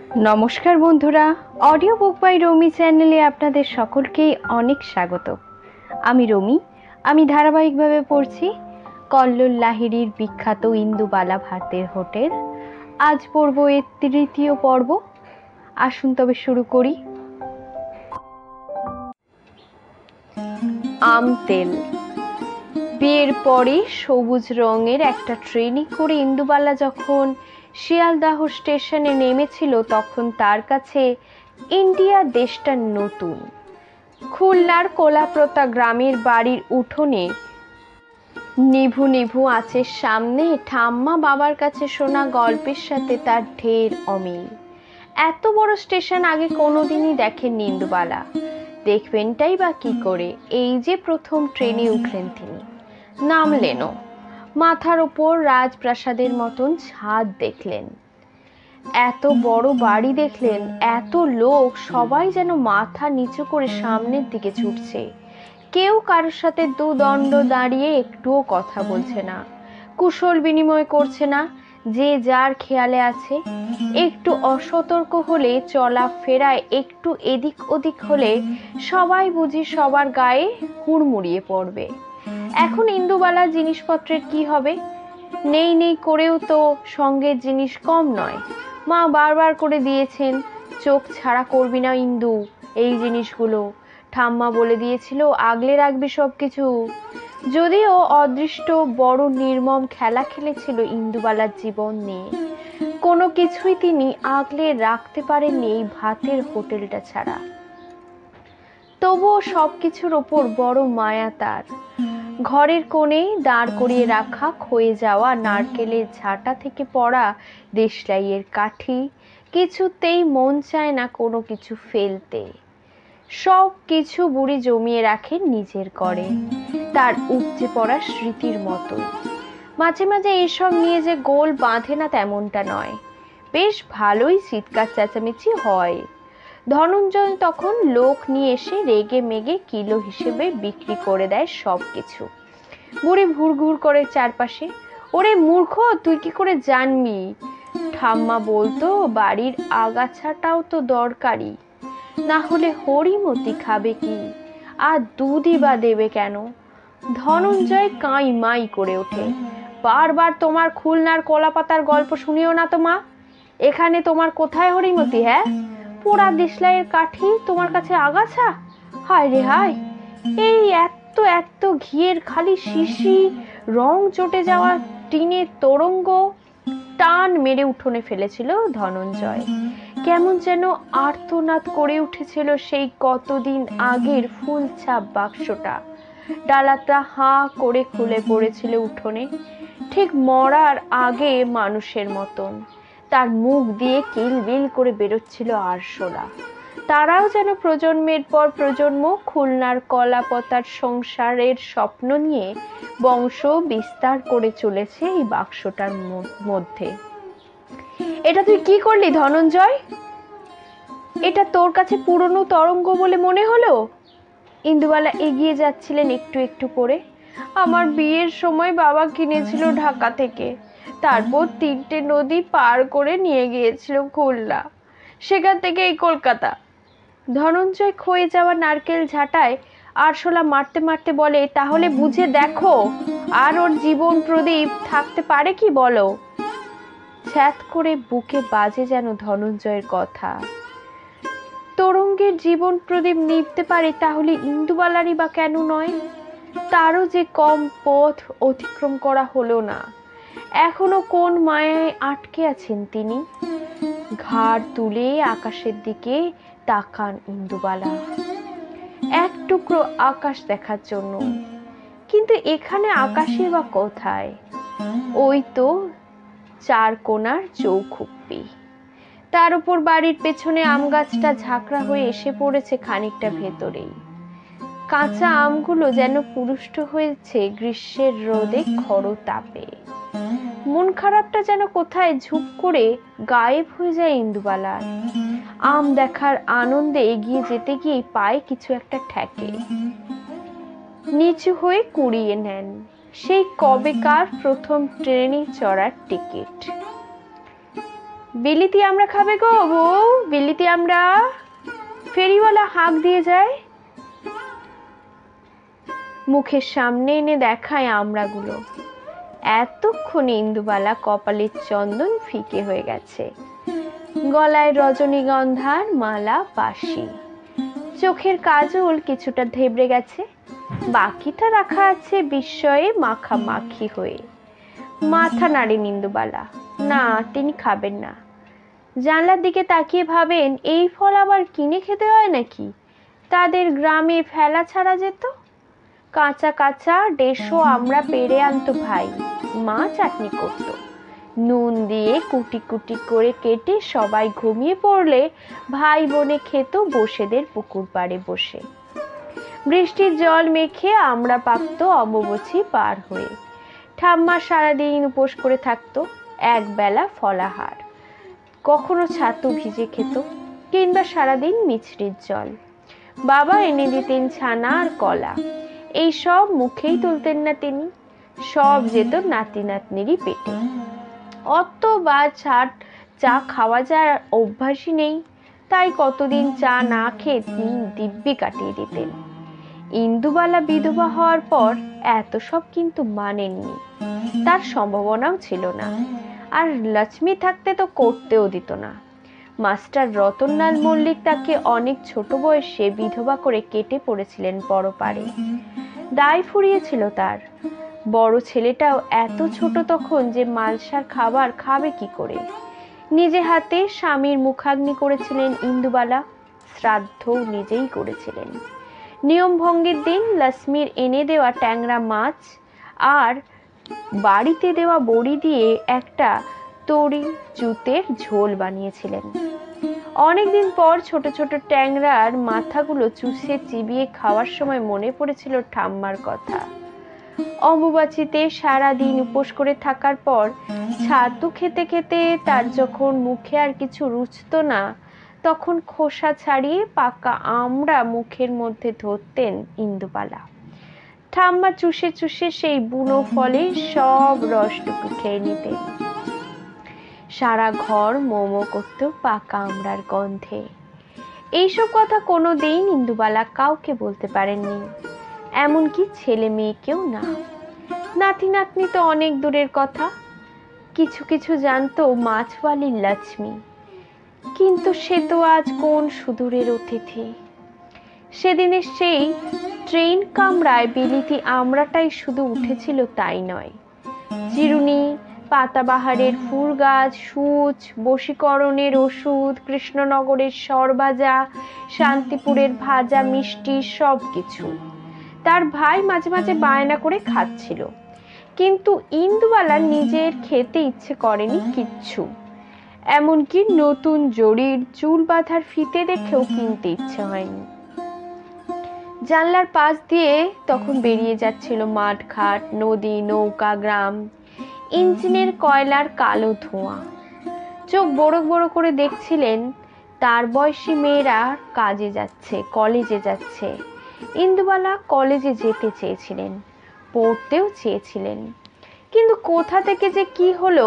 নমস্কার বন্ধুরা, audio book by রমি চ্যানেলে আপনাদের সকলকেই অনেক স্বাগত। আমি রমি। আমি ধারাবাহিকভাবে পড়ছি কল্লোল লাহিড়ীর বিখ্যাত ইন্দুবালা ভাতের হোটেল। আজ পড়ব এর তৃতীয় পর্ব। আসুন তবে শুরু করি। আম তেল। বিয়ের পরে সবুজ রঙের একটা ট্রেনে করে ইন্দুবালা যখন শিয়ালদাহ স্টেশনে নেমেছিল তখন তার কাছে ইন্ডিয়া দেশটা নতুন। খুলনার কোলাপ্রতা গ্রামের বাড়ির উঠোনে নিভু নিভু আঁচের সামনে ঠাম্মা বাবার কাছে শোনা গল্পের সাথে তার ঢের অমিল। এত বড় স্টেশন আগে কোনোদিনই দেখেননি ইন্দুবালা। দেখবেনটাই বা কি করে? এই যে প্রথম ট্রেনে উঠলেন তিনি, নামলেনও। মাথার ওপর রাজপ্রাসাদের মতন ছাদ দেখলেন, এত বড় বাড়ি দেখলেন, এত লোক, সবাই যেন মাথা নিচু করে সামনের দিকে ছুটছে। কেউ কারোর সাথে দুদণ্ড দাঁড়িয়ে একটুও কথা বলছে না, কুশল বিনিময় করছে না, যে যার খেয়ালে আছে। একটু অসতর্ক হলে, চলা ফেরায় একটু এদিক ওদিক হলে সবাই বুঝি সবার গায়ে হুড়মুড়িয়ে পড়বে। এখন ইন্দুবালার জিনিসপত্রের কি হবে? নেই নেই করেও তো সঙ্গের জিনিস কম নয়। মা বারবার করে দিয়েছেন, চোখ ছাড়া করবি না ইন্দু, এই জিনিসগুলো। ঠাম্মা বলে দিয়েছিল আগলে রাখবি সব কিছু। যদিও অদৃষ্ট বড় নির্মম খেলা খেলেছিল ইন্দুবালার জীবন নিয়ে, কোনো কিছুই তিনি আগলে রাখতে পারেননি এই ভাতের হোটেলটা ছাড়া। তবুও সব কিছুর ওপর বড় মায়া তার। ঘরের কোণেই দাঁড় করিয়ে রাখা ক্ষয়ে যাওয়া নারকেলের ঝাঁটা থেকে পড়া দেশলাইয়ের কাঠি, কিছুতেই মন চায় না কোনো কিছু ফেলতে। সব কিছু বুড়ি জমিয়ে রাখেন নিজের করে, তার উপচে পড়া স্মৃতির মতো। মাঝে মাঝে এসব নিয়ে যে গোল বাঁধে না তেমনটা নয়, বেশ ভালোই চিৎকার চেঁচামেচি হয়। ধনঞ্জয় তখন লোক নিয়ে এসে রেগে মেগে কিলো হিসেবে বিক্রি করে দেয় সব কিছু। বুড়ি ঘুর করে চারপাশে, ওরে মূর্খ, তুই কি করে জানবি? ঠাম্মা বলতো বাড়ির আগাছাটাও তো দরকারি, না হলে হরিমতি খাবে কি, আর দুধই বা দেবে কেন? ধনঞ্জয় কাঁই মাই করে ওঠে, বারবার তোমার খুলনার কলাপাতার গল্প শুনিও না তো মা। এখানে তোমার কোথায় হরিমতি? হ্যাঁ, পোড়া দেশলাইয়ের কাঠি তোমার কাছে আগাছা? হায় রে হায়, এই এত এত ঘিয়ের খালি শিশি, রং চটে যাওয়া টিনের তোরঙ্গ। টান মেরে উঠোনে ফেলেছিল ধনঞ্জয়। কেমন যেন আর্তনাদ করে উঠেছিল সেই কতদিন আগের ফুলছাপ বাক্সটা। ডালাটা হাঁ করে খুলে পড়েছিল উঠোনে, ঠিক মরার আগে মানুষের মতন। তার মুখ দিয়ে কিলবিল করে বেরোচ্ছিল আরশোলা। তারাও যেন প্রজন্মের পর প্রজন্ম খুলনার কলাপাতার সংসারের স্বপ্ন নিয়ে বংশ বিস্তার করে চলেছে এই বাক্সটার মধ্যে। এটা তুই কি করলি ধনঞ্জয়? এটা তোর কাছে পুরনো তরঙ্গ বলে মনে হলো? ইন্দুবালা এগিয়ে যাচ্ছিলেন একটু একটু করে। আমার বিয়ের সময় বাবা কিনেছিল ঢাকা থেকে, তারপর 3টে নদী পার করে নিয়ে গিয়েছিল খুলনা, সেখান থেকে এই কলকাতা। ধনঞ্জয় ক্ষয়ে যাওয়া নারকেল ঝাঁটায় আরশোলা মারতে মারতে বলে, তাহলে বুঝে দেখো, আর ওর জীবন প্রদীপ থাকতে পারে কি বলো? ছ্যাঁত করে বুকে বাজে যেন ধনঞ্জয়ের কথা। তরঙ্গের জীবন প্রদীপ নিভতে পারে, তাহলে ইন্দুবালারই বা কেন নয়? তারও যে কম পথ অতিক্রম করা হলো না। এখনো কোন মায়ায় আটকে আছেন তিনি? ঘাড় তুলে আকাশের দিকে তাকান ইন্দুবালা, এক টুকরো আকাশ দেখার জন্য। কিন্তু এখানে আকাশই বা কোথায়? ওই তো চার কোণার চৌখুপ্পি, তার উপর বাড়ির পেছনে আম গাছটা ঝাঁকড়া হয়ে এসে পড়েছে খানিকটা ভেতরেই। কাঁচা আমগুলো যেন পুরুষ্ট হয়েছে গ্রীষ্মের রোদে খরতাপে। মন খারাপটা যেন কোথায় ঝুপ করে গায়েব হয়ে যায় ইন্দুবালার। আম দেখার আনন্দে এগিয়ে যেতে গিয়ে পায়ে কিছু একটা ঠেকে। নিচু হয়ে কুড়িয়ে নেন সেই কবেকার প্রথম ট্রেনে চড়ার টিকিট। বিলিতি আমরা খাবে গো বউ, বিলিতি আমরা। ফেরিওয়ালা হাঁক দিয়ে যায়, মুখের সামনে এনে দেখায় আমড়াগুলো। এতক্ষণে ইন্দুবালা কপালের চন্দন ফিকে হয়ে গেছে, গলায় রজনীগন্ধার মালা বাসি, চোখের কাজল কিছুটা ধেবড়ে গেছে, বাকিটা রাখা আছে বিস্ময়ে মাখামাখি হয়ে। মাথা নাড়েন ইন্দুবালা, না তিনি খাবেন না। জানলার দিকে তাকিয়ে ভাবেন, এই ফল আবার কিনে খেতে হয় নাকি? তাদের গ্রামে ফেলা ছাড়া যেত। কাঁচা কাঁচা 150 আমরা পেরে আনতো ভাই, মা চাটনি করতো, নুন দিয়ে কুটি কুটি করে কেটে সবাই ঘুমিয়ে পড়লে ভাই বোনে খেত বসেদের পুকুর পাড়ে বসে। বৃষ্টির জল মেখে আমরা পাকতো অম্বুবাচী পার হয়ে। ঠাম্মা সারাদিন উপোস করে থাকতো, একবেলা ফলাহার, কখনো ছাতু ভিজে খেত, কিংবা সারাদিন মিছরির জল। বাবা এনে দিতেন ছানা আর কলা, এই সব মুখেই তুলতেন না তিনি, সব যেত নাতি নাতনিরই পেটে। অত বা চা খাওয়া যার অভ্যাসই নেই, তাই কতদিন চা না খেয়ে তিনি দিব্যি কাটিয়ে দিতেন। ইন্দুবালা বিধবা হওয়ার পর এত সব কিন্তু মানেননি, তার সম্ভাবনাও ছিল না, আর লক্ষ্মী থাকতে তো করতেও দিত না। মাস্টার রতনলাল মল্লিক তাকে অনেক ছোট বয়সে বিধবা করে কেটে পড়েছিলেন পরপারে। দায় ফুরিয়েছিল তার। বড় ছেলেটাও এত ছোট তখন যে মালসার খাবার খাবে কি করে। নিজে হাতে স্বামীর মুখাগ্নি করেছিলেন ইন্দুবালা, শ্রাদ্ধও নিজেই করেছিলেন। নিয়ম ভঙ্গের দিন লক্ষ্মীর এনে দেওয়া ট্যাংরা মাছ আর বাড়িতে দেওয়া বড়ি দিয়ে একটা তরি জুতের ঝোল বানিয়েছিলেন। অনেকদিন পর ছোট ছোট ট্যাংরার মাথাগুলো চুষে চিবিয়ে খাওয়ার সময় মনে পড়েছিল ঠাম্মার কথা। অম্বুবাচীতে সারাদিন উপোস করে থাকার পর ছাতু খেতে খেতে তার যখন মুখে আর কিছু রুচতো না, তখন খোসা ছাড়িয়ে পাকা আমড়া মুখের মধ্যে ধরতেন ইন্দুবালা। ঠাম্মা চুষে চুষে সেই বুনো ফলে সব রসটুকু খেয়ে নিতেন। সারা ঘর মোমো করত পাকা আমড়ার গন্ধে। এইসব কথা কোনোদিন ইন্দুবালা কাউকে বলতে পারেননি, এমনকি ছেলে মেয়েকেও না। নাতি নাতনি তো অনেক দূরের কথা, কিছু কিছু জানতো মাছওয়ালির লক্ষ্মী, কিন্তু সে তো আজ কোন সুদূরের অতিথি। সেদিনের সেই ট্রেন কামরায় বিলিতি আমড়াটাই শুধু উঠেছিল তাই নয়, চিরুনি, পাতাবাহারের ফুল গাছ, সূচ, বশীকরণের ওষুধ, কৃষ্ণনগরের সরভাজা, শান্তিপুরের ভাজা মিষ্টি, সব কিছু। তার ভাই মাঝে মাঝে বায়না করে খাচ্ছিল, কিন্তু ইন্দুবালা নিজের খেতে ইচ্ছে করেনি কিচ্ছু। এমনকি নতুন জরির চুল বাঁধার ফিতে দেখেও কিনতে ইচ্ছে হয়নি। জানলার পাশ দিয়ে তখন বেরিয়ে যাচ্ছিল মাঠঘাট, নদী, নৌকা, গ্রাম, ইঞ্জিনের কয়লার কালো ধোঁয়া। চোখ বড় বড় করে দেখছিলেন তার বয়সী মেয়েরা কাজে যাচ্ছে, কলেজে যাচ্ছে। ইন্দুবালা কলেজে যেতে চেয়েছিলেন, পড়তেও চেয়েছিলেন, কিন্তু কোথা থেকে যে কি হলো,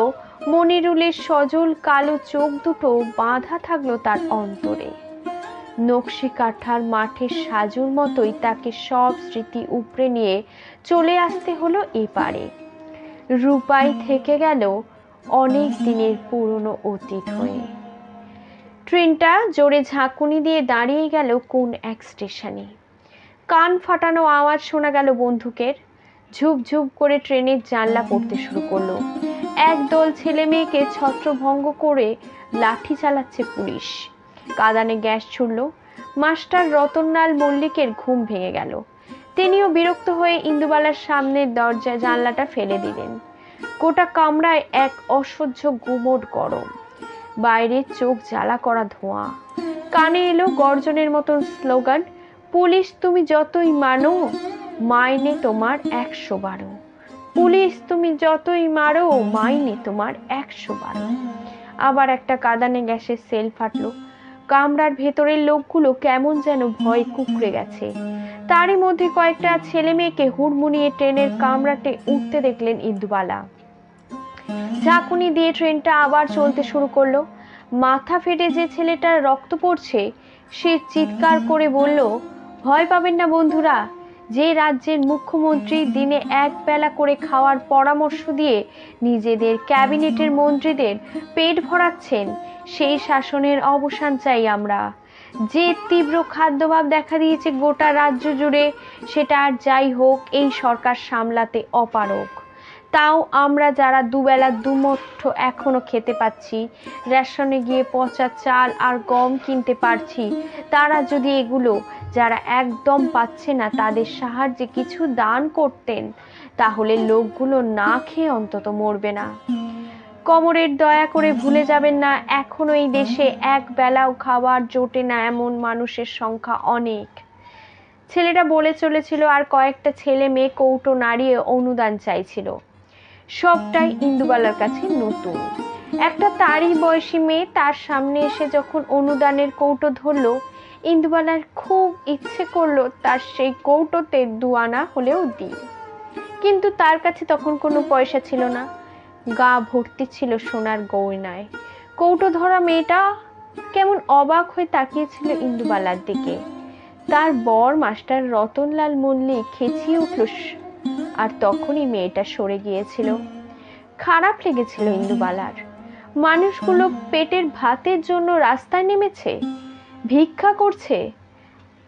মনিরুলের সজল কালো চোখ দুটো বাঁধা থাকলো তার অন্তরে। নকশি কাঁঠার মাঠের সাজুর মতোই তাকে সব স্মৃতি উপড়ে নিয়ে চলে আসতে হলো এপারে। রূপাই থেকে গেল অনেক দিনের পুরনো অতীত হয়ে। ট্রেনটা জোরে ঝাঁকুনি দিয়ে দাঁড়িয়ে গেল কোন এক স্টেশনে। কান ফাটানো আওয়াজ শোনা গেল বন্দুকের। ঝুপ ঝুপ করে ট্রেনের জানলা পড়তে শুরু করলো। একদল ছেলে মেয়েকে ছত্রভঙ্গ করে লাঠি চালাচ্ছে পুলিশ। কাঁদানে গ্যাস ছুড়ল। মাস্টার রতনলাল মল্লিকের ঘুম ভেঙে গেল। তিনিও বিরক্ত হয়ে ইন্দুবালার সামনের দরজায় জানলাটা ফেলে দিলেন। গোটা কামরায় এক অসহ্য গুমোট গরম, বাইরে চোখ জ্বালা করা ধোঁয়া। কানে এলো গর্জনের মতন স্লোগান, পুলিশ তুমি যতই মানো, মাইনে তোমার 112। পুলিশ তুমি যতই মারো, মাইনে তোমার 112। আবার একটা কাঁদানে গ্যাসের সেল ফাটলো। কামরার ভেতরের লোকগুলো কেমন যেন ভয়ে কুঁকড়ে গেছে। তারই মধ্যে কয়েকটা ছেলে মেয়েকে হুড়মুড়িয়ে ট্রেনের কামরাতে উঠতে দেখলেন ইন্দুবালা। ঝাঁকুনি দিয়ে ট্রেনটা আবার চলতে শুরু করলো। মাথা ফেটে যে ছেলেটার রক্ত পড়ছে সে চিৎকার করে বলল, ভয় পাবেন না বন্ধুরা, যে রাজ্যের মুখ্যমন্ত্রী দিনে এক বেলা করে খাওয়ার পরামর্শ দিয়ে নিজেদের ক্যাবিনেটের মন্ত্রীদের পেট ভরাচ্ছেন, সেই শাসনের অবসান চাই আমরা। যে তীব্র খাদ্যাভাব দেখা দিয়েছে গোটা রাজ্য জুড়ে, সেটা আর যাই হোক এই সরকার সামলাতে অপারগ। তাও আমরা যারা দুবেলা দুমুঠো এখনো খেতে পাচ্ছি, রেশনে গিয়ে পচা চাল আর গম কিনতে পারছি, তারা যদি এগুলো যারা একদম পাচ্ছে না তাদের সাহায্যে কিছু দান করতেন, তাহলে লোকগুলো না খেয়ে অন্তত মরবে না। কমরেড, দয়া করে ভুলে যাবেন না, এখনো এই দেশে এক বেলাও খাবার জোটে না এমন মানুষের সংখ্যা অনেক। ছেলেটা বলে চলেছিল আর কয়েকটা ছেলে মেয়ে কৌটো নাড়িয়ে অনুদান চাইছিল। সবটাই ইন্দুবালার কাছে নতুন। একটা তারই বয়সী মেয়ে তার সামনে এসে যখন অনুদানের কৌটো ধরলো, ইন্দুবালার খুব ইচ্ছে করলো তার সেই কৌটোতে 2 আনা হলেও দিই, কিন্তু তার কাছে তখন কোনো পয়সা ছিল না। গা ভর্তি ছিল সোনার গয়নায়। কৌটো ধরা মেয়েটা কেমন অবাক হয়ে তাকিয়েছিল ইন্দুবালার দিকে। তার বর মাস্টার রতনলাল মল্লিক খেঁচিয়ে উঠল, আর তখনই মেয়েটা সরে গিয়েছিল। খারাপ লেগেছিল ইন্দুবালার। মানুষগুলো পেটের ভাতের জন্য রাস্তায় নেমেছে, ভিক্ষা করছে।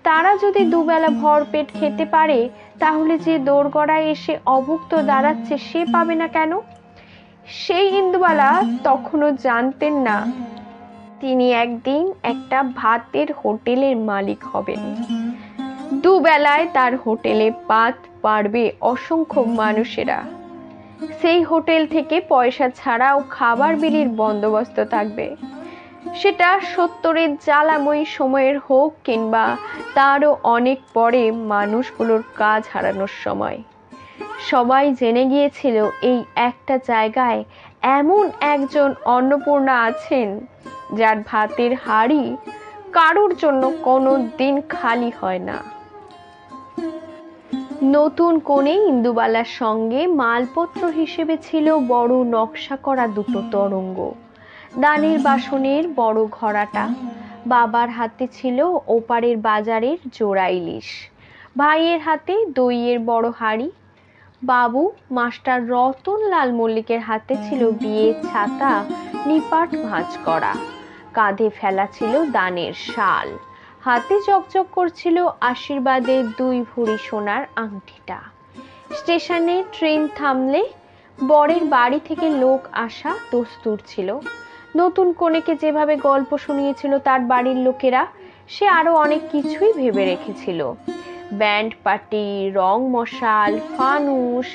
তারা যদি দুবেলা ভর পেট খেতে পারে, তাহলে যে দোরগড়ায় এসে অভুক্ত দাঁড়াচ্ছে সে পাবে না কেন? সেই ইন্দুবালা তখনও জানতেন না তিনি একদিন একটা ভাতের হোটেলের মালিক হবেন। দুবেলায় তার হোটেলে পাত পাড়বে অসংখ্য মানুষেরা। সেই হোটেল থেকে পয়সা ছাড়াও খাবার বিলির বন্দোবস্ত থাকবে। সেটা 70-এর জ্বালাময়ী সময়ের হোক কিংবা তারও অনেক পরে মানুষগুলোর কাজ হারানোর সময়। সবাই জেনে গিয়েছিল এই একটা জায়গায় এমন একজন অন্নপূর্ণা আছেন যার ভাতের হাঁড়ি কারোর জন্য কোনো দিন খালি হয় না। নতুন কোণে ইন্দুবালার সঙ্গে মালপত্র হিসেবে ছিল বড় নকশা করা 2টো তরঙ্গ, দানের বাসনের বড় ঘড়াটা। বাবার হাতে ছিল ওপারের বাজারের জোড়া ইলিশ, ভাইয়ের হাতে দইয়ের বড় হাঁড়ি। বাবু মাস্টার রতনলাল মল্লিকের হাতে ছিল বিয়ের ছাতা নিপাট ভাঁজ করা, কাঁধে ফেলা ছিল দানের শাল, হাতে চকচক করছিল আশীর্বাদের 2 ভরি সোনার আংটিটা। স্টেশনে ট্রেন থামলে বরের বাড়ি থেকে লোক আসা দস্তুর ছিল। নতুন কনেকে যেভাবে গল্প শুনিয়েছিল তার বাড়ির লোকেরা, সে আরো অনেক কিছুই ভেবে রেখেছিল, ব্যান্ড পার্টি, রং মশাল, ফানুস,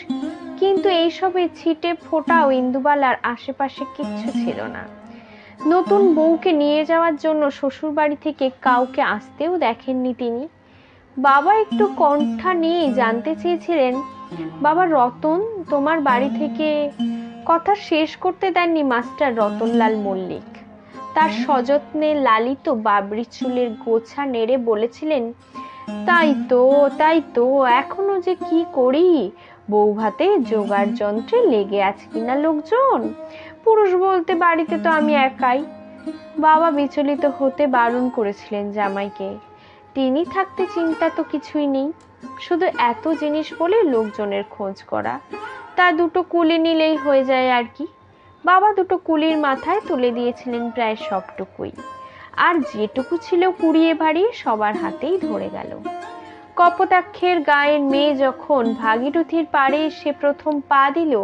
কিন্তু এইসবের ছিটে ফোটাও ইন্দুবালার আশেপাশে কিচ্ছু ছিল না। নতুন বউকে নিয়ে যাওয়ার জন্য শ্বশুর বাড়ি থেকে কাউকে আসতেও দেখেননি তিনি। বাবা একটু কণ্ঠা নিয়ে জানতে চেয়েছিলেন, বাবা রতন, তোমার বাড়ি থেকে? কথা শেষ করতে দেননি মাস্টার রতনলাল মল্লিক। তার সযত্নে লালিত বাবরি চুলের গোছা নেড়ে বলেছিলেন, তাই তো এখনো যে কি করি, বউ ভাতে জোগাড় যন্ত্রে লেগে আছে কিনা লোকজন, পুরুষ বলতে বাড়িতে তো আমি একাই। বাবা বিচলিত হতে বারণ করেছিলেন জামাইকে। তিনি থাকতে চিন্তা তো কিছুই নেই, শুধু এত জিনিস বলে লোকজনের খোঁজ করা, তা 2টো কুলি নিলেই হয়ে যায় আর কি। বাবা 2টো কুলির মাথায় তুলে দিয়েছিলেন প্রায় সবটুকুই, আর যেটুকু ছিল কুড়িয়ে ভাড়িয়ে সবার হাতেই ধরে গেল। কপোতাক্ষের গায়ের মেয়ে যখন ভাগীরথীর পাড়ে এসে প্রথম পা দিল,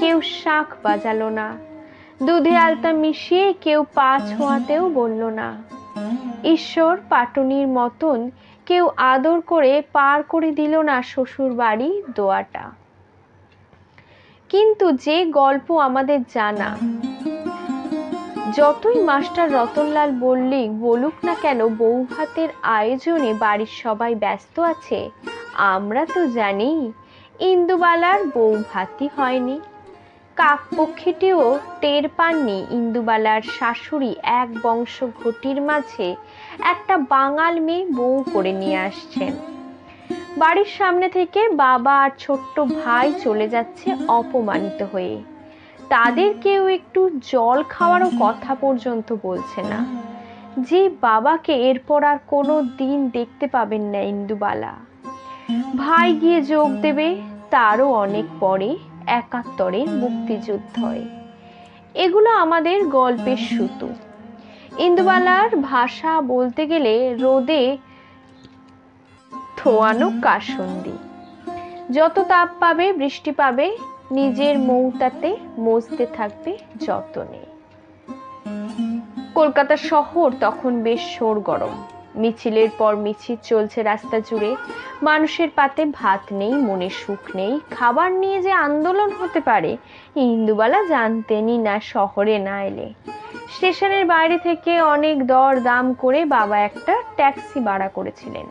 কেউ শাঁখ বাজালো না, দুধে আলতা মিশিয়ে কেউ পা ছোঁয়াতেও বলল না। ঈশ্বর পাটনির মতন কেউ আদর করে পার করে দিল না শ্বশুর বাড়ি দোয়াটা। কিন্তু যে গল্প আমাদের জানা, যতই মাস্টার রতনলাল মল্লিক বলুক না কেন বউ ভাতের আয়োজনে বাড়ির সবাই ব্যস্ত আছে, আমরা তো জানি ইন্দুবালার বউ ভাতই হয়নি। কাকপক্ষীটিও টের পাননি ইন্দুবালার শাশুড়ি এক বংশ ঘটির মাঝে একটা বাঙাল মেয়ে বউ করে নিয়ে আসছেন। বাড়ির সামনে থেকে বাবা আর ছোট্ট ভাই চলে যাচ্ছে অপমানিত হয়ে। তাদের কেউ একটু জল খাওয়ারও কথা পর্যন্ত বলছে না। যে বাবাকে এরপর আর কোনো দিন দেখতে পাবেন না ইন্দুবালা। ভাই গিয়ে যোগ দেবে তারও অনেক পরে ৭১-এর মুক্তিযুদ্ধে। এগুলো আমাদের গল্পের সুতো। ইন্দুবালার ভাষা বলতে গেলে রোদে থোয়ানো কাসুন্দি। যত তাপ পাবে, বৃষ্টি পাবে, নিজের মৌতাতে মজতে থাকবে যতনে। কলকাতা শহর তখন বেশ সরগরম। মিছিলের পর মিছিল চলছে রাস্তা জুড়ে। মানুষের পাতে ভাত নেই, মনে সুখ নেই। খাবার নিয়ে যে আন্দোলন হতে পারে ইন্দুবালা জানতেনই না শহরে না এলে। স্টেশনের বাইরে থেকে অনেক দর দাম করে বাবা একটা ট্যাক্সি ভাড়া করেছিলেন।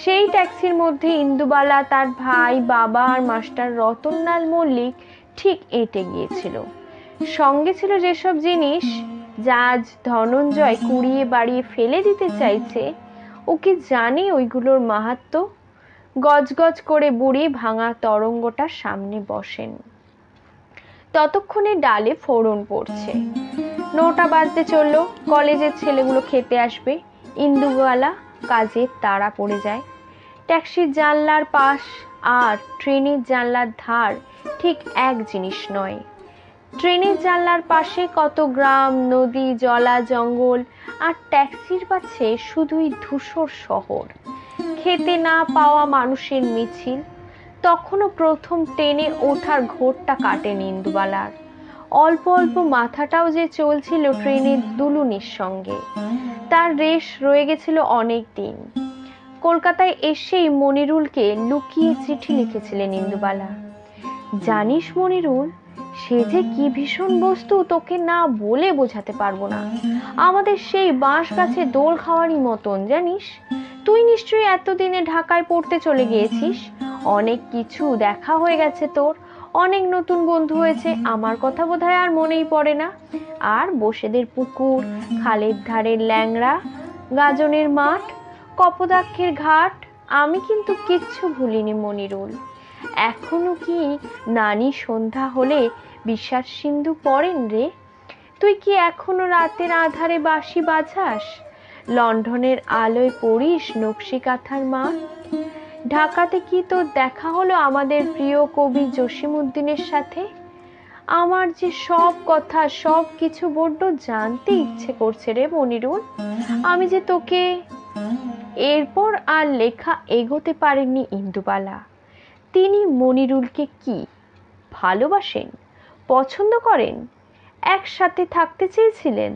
সেই ট্যাক্সির মধ্যে ইন্দুবালা, তার ভাই, বাবা আর মাস্টার রতনলাল মল্লিক ঠিক এঁটে গিয়েছিল। সঙ্গে ছিল যেসব জিনিস যা আজ ধনঞ্জয় কুড়িয়ে বাড়িয়ে ফেলে দিতে চাইছে, ও কি জানে ওইগুলোর মাহাত্ম্য? গজগজ করে বুড়ি ভাঙা তরঙ্গটার সামনে বসেন। ততক্ষণে ডালে ফোড়ন পড়ছে। ৯টা বাজতে চললো। কলেজের ছেলেগুলো খেতে আসবে। ইন্দুবালা কাজে তাড়া পড়ে যায়। ট্যাক্সির জানলার পাশ আর ট্রেনের জানলার ধার ঠিক এক জিনিস নয়। ট্রেনের জানলার পাশে কত গ্রাম, নদী, জলা, জঙ্গল, আর ট্যাক্সির পাশে শুধুই ধূসর শহর। খেতে না পাওয়া মানুষের মিছিল। তখনও প্রথম ট্রেনে ওঠার ঘোরটা কাটেনি ইন্দুবালার। অল্প অল্প মাথাটাও যে চলছিল ট্রেনের দুলুনির সঙ্গে। তার রেশ রয়ে গেছিল অনেক দিন। কলকাতায় এসেই মনিরুলকে লুকিয়ে চিঠি লিখেছিলেন ইন্দুবালা। জানিস মনিরুল, সে যে কি ভীষণ বস্তু তোকে না বলে বোঝাতে পারবো না। আমাদের সেই বাঁশ গাছে দোল খাওয়ারই মতন, জানিস। তুই নিশ্চয়ই এতদিনে ঢাকায় পড়তে চলে গিয়েছিস। অনেক কিছু দেখা হয়ে গেছে তোর, অনেক নতুন বন্ধু হয়েছে। আমার কথা বোধহয় আর মনেই পড়ে না। আর বসেদের পুকুর, খালের ধারের ল্যাংড়া গাজনের মাঠ, কপোতাক্ষের ঘাট, আমি কিন্তু কিচ্ছু ভুলিনি মনিরুল। এখনো কি নানি সন্ধ্যা হলে বিশ্বাস সিন্ধু পড়েন রে? তুই কি এখনো রাতের আধারে বাঁশি বাজাস? লণ্ঠনের আলোয় পড়িস নকশি কাঁথার মাঠ? ঢাকাতে কি তোর দেখা হলো আমাদের প্রিয় কবি জসিমউদ্দিনের সাথে? আমার যে সব কথা, সব কিছু বড্ড জানতে ইচ্ছে করছে রে মনিরুল। আমি যে তোকে। এরপর আর লেখা এগোতে পারেননি ইন্দুবালা। তিনি মনিরুলকে কি ভালোবাসেন, পছন্দ করেন, একসাথে থাকতে চেয়েছিলেন?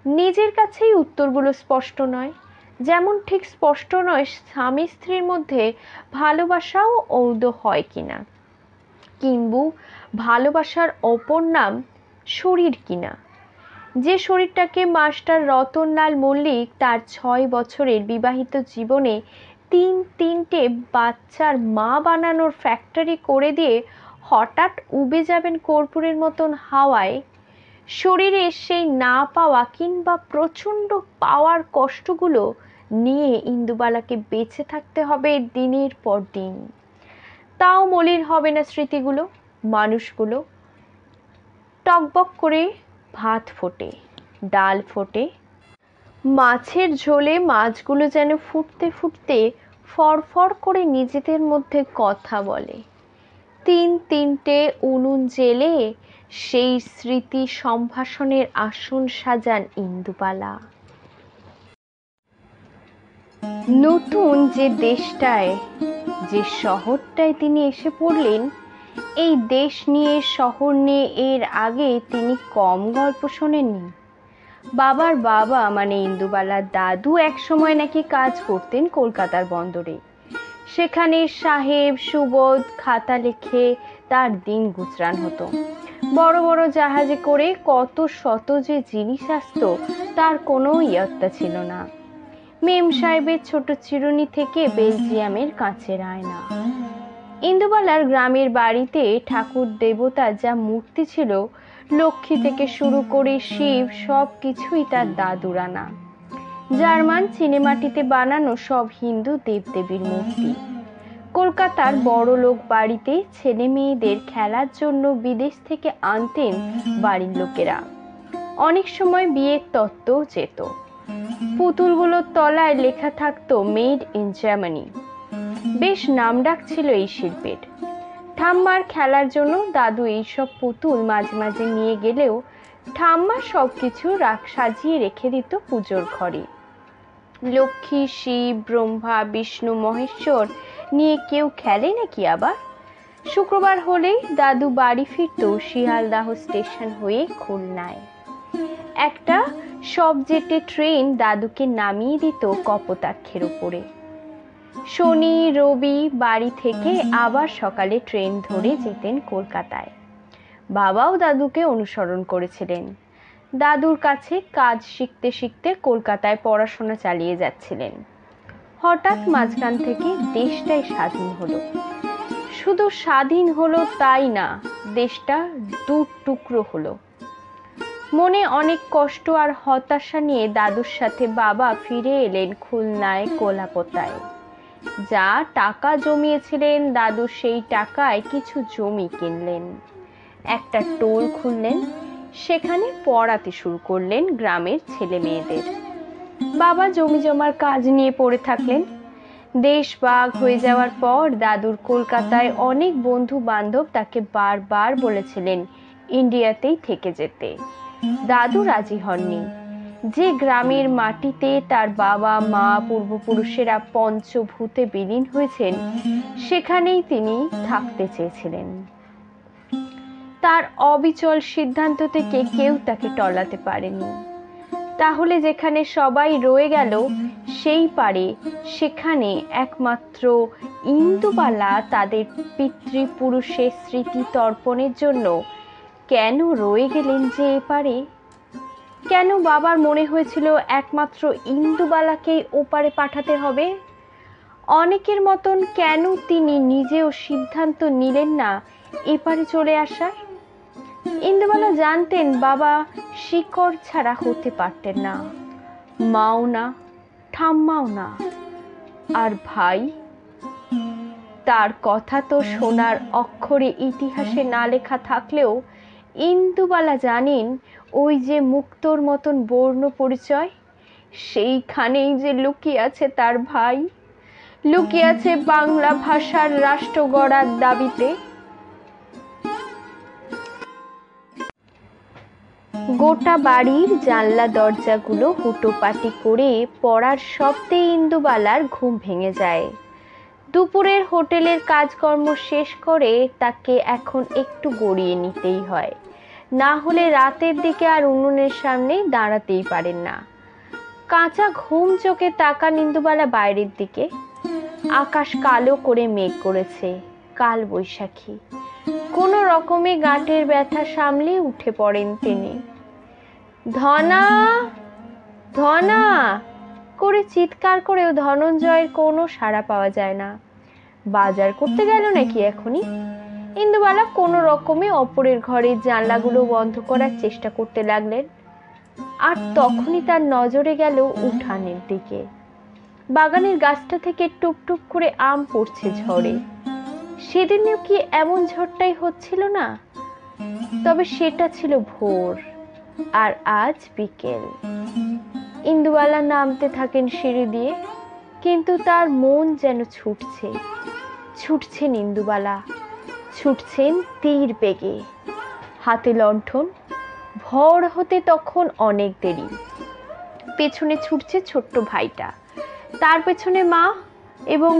নিজের কাছেই উত্তরগুলো স্পষ্ট নয়। যেমন ঠিক স্পষ্ট নয় স্বামী স্ত্রীর মধ্যে ভালোবাসাও ঔদ হয় কিনা, কিংবা ভালোবাসার অপর নাম শরীর কিনা। যে শরীরটাকে মাস্টার রতনলাল মল্লিক তার ৬ বছরের বিবাহিত জীবনে তিনটে বাচ্চার মা বানানোর ফ্যাক্টরি করে দিয়ে হঠাৎ উবে যাবেন কর্পূরের মতন হাওয়ায়, শরীরে সেই না পাওয়া কিংবা প্রচণ্ড পাওয়ার কষ্টগুলো নিয়ে ইন্দুবালাকে বেঁচে থাকতে হবে দিনের পর দিন। তাও মলিন হবে না স্মৃতিগুলো, মানুষগুলো। টকবক করে ভাত ফোটে, ডাল ফোটে, মাছের ঝোলে মাছগুলো যেন ফুটতে ফুটতে ফরফর করে নিজেদের মধ্যে কথা বলে। তিনটে উনুন জেলে সেই স্মৃতি সম্ভাষণের আসন সাজান ইন্দুবালা। নতুন যে দেশটায়, যে শহরটায় তিনি এসে পড়লেন, এই দেশ নিয়ে, শহর নিয়ে এর আগে তিনি কম গল্প শোনেননি। বাবার বাবা মানে ইন্দুবালার দাদু একসময় নাকি কাজ করতেন কলকাতার বন্দরে। সেখানে সাহেব সুবোধ খাতা লিখে তার দিন গুজরান হতো। বড় বড় জাহাজে করে কত শত যে জিনিস আসতো তার কোনো ইয়ত্তা ছিল না। মেম সাহেবের ছোট চিরুনি থেকে বেলজিয়ামের কাঁচের আয়না। ইন্দুবালার গ্রামের বাড়িতে ঠাকুর দেবতা যা মূর্তি ছিল, লক্ষ্মী থেকে শুরু করে শিব, সব কিছুই তার দাদুর আনা। জার্মান চীনেমাটিতে বানানো সব হিন্দু দেবদেবীর মূর্তি। কলকাতার বড়লোক বাড়িতে ছেলে মেয়েদের খেলার জন্য বিদেশ থেকে আনতেন বাড়ির লোকেরা। অনেক সময় বিয়ের তত্ত্বও যেত। পুতুলগুলোর তলায় লেখা থাকতো মেড ইন জার্মানি। বেশ নামডাক ছিল এই শিল্পের। ঠাম্মার খেলার জন্য দাদু এইসব পুতুল মাঝে মাঝে নিয়ে গেলেও ঠাম্মা সবকিছু সাজিয়ে রেখে দিত পুজোর ঘরে। লক্ষ্মী, শিব, ব্রহ্মা, বিষ্ণু, মহেশ্বর নিয়ে কেউ খেলে নাকি আবার? শুক্রবার হলেই দাদু বাড়ি ফিরত শিয়ালদাহ স্টেশন হয়ে খুলনায়। একটা সবজেটে ট্রেন দাদুকে নামিয়ে দিত কপোতাক্ষের ওপরে। শনি রবি বাড়ি থেকে আবার সকালে ট্রেন ধরে যেতেন কলকাতায়। বাবাও দাদুকে অনুসরণ করেছিলেন। দাদুর কাছে কাজ শিখতে শিখতে কলকাতায় পড়াশোনা চালিয়ে যাচ্ছিলেন। হঠাৎ মাঝখান থেকে দেশটাই স্বাধীন হলো। শুধু স্বাধীন হলো তাই না, দেশটা দু টুকরো হলো। মনে অনেক কষ্ট আর হতাশা নিয়ে দাদুর সাথে বাবা ফিরে এলেন খুলনায় কোলাপোতায়। যা টাকা জমিয়েছিলেন দাদু সেই টাকায় কিছু জমি কিনলেন, একটা টোল খুললেন, সেখানে পড়াতে শুরু করলেন গ্রামের ছেলে মেয়েদের। বাবা জমি জমার কাজ নিয়ে পড়ে থাকলেন। দেশ ভাগ হয়ে যাওয়ার পর দাদুর কলকাতায় অনেক বন্ধু বান্ধব তাকে বারবার বলেছিলেন ইন্ডিয়াতেই থেকে যেতে। দাদু রাজি হননি। যে গ্রামের মাটিতে তার বাবা মা পূর্বপুরুষেরা পঞ্চভূতে বিলীন হয়েছেন, সেখানেই তিনি থাকতে চেয়েছিলেন। তার অবিচল সিদ্ধান্ত থেকে কেউ তাকে টলাতে পারেনি। তাহলে যেখানে সবাই রয়ে গেল সেই পারে, সেখানে একমাত্র ইন্দুবালা তাদের পিতৃপুরুষের স্মৃতি তর্পণের জন্য কেন রয়ে গেলেন যে এপারে? কেন বাবার মনে হয়েছিল একমাত্র ইন্দুবালাকেই ওপারে পাঠাতে হবে? অনেকের মতন কেন তিনি নিজেও সিদ্ধান্ত নিলেন না এপারে চলে আসার? ইন্দুবালা জানতেন বাবা শিকড় ছাড়া হতে পারতেন না, মাও না, ঠাম্মাও না। আর ভাই, তার কথা তো সোনার অক্ষরে ইতিহাসে না লেখা থাকলেও ইন্দুবালা জানেন ওই যে মুক্তোর মতন বর্ণ পরিচয়, সেইখানেই যে লুকিয়ে আছে তার ভাই, লুকিয়ে আছে বাংলা ভাষার রাষ্ট্র গড়ার দাবিতে। গোটা বাড়ির জানলা দরজাগুলো হুটোপাটি করে পড়ার শব্দে ইন্দুবালার ঘুম ভেঙে যায়। দুপুরের হোটেলের কাজকর্ম শেষ করে তাকে এখন একটু গড়িয়ে নিতেই হয়, না হলে রাতের দিকে আর উনুনের সামনে দাঁড়াতেই পারেন না। কাঁচা ঘুম চোখে তাকান ইন্দুবালা বাইরের দিকে। আকাশ কালো করে মেঘ করেছে, কাল বৈশাখী। কোনো রকমে গাঁটের ব্যথা সামলে উঠে পড়েন তিনি। ধনা, ধনা করে চিৎকার করেও ধনঞ্জয়ের কোনো সাড়া পাওয়া যায় না। বাজার করতে গেল নাকি এখনই? ইন্দুবালা কোনো রকমে অপরের ঘরের জানলাগুলো বন্ধ করার চেষ্টা করতে লাগলেন। আর তখনই তার নজরে গেল উঠানের দিকে। বাগানের গাছটা থেকে টুপটুপ করে আম পড়ছে ঝড়ে। সেদিনও কি এমন ঝড়টাই হচ্ছিল না? তবে সেটা ছিল ভোর, আর আজ বিকেল। ইন্দুবালা নামতে থাকেন সিঁড়ি দিয়ে, কিন্তু তার মন যেন ছুটছেন ইন্দুবালা, ছুটছেন তীর বেগে, হাতে লণ্ঠন। ভোর হতে তখন অনেক দেরি। পেছনে ছুটছে ছোট্ট ভাইটা, তার পেছনে মা এবং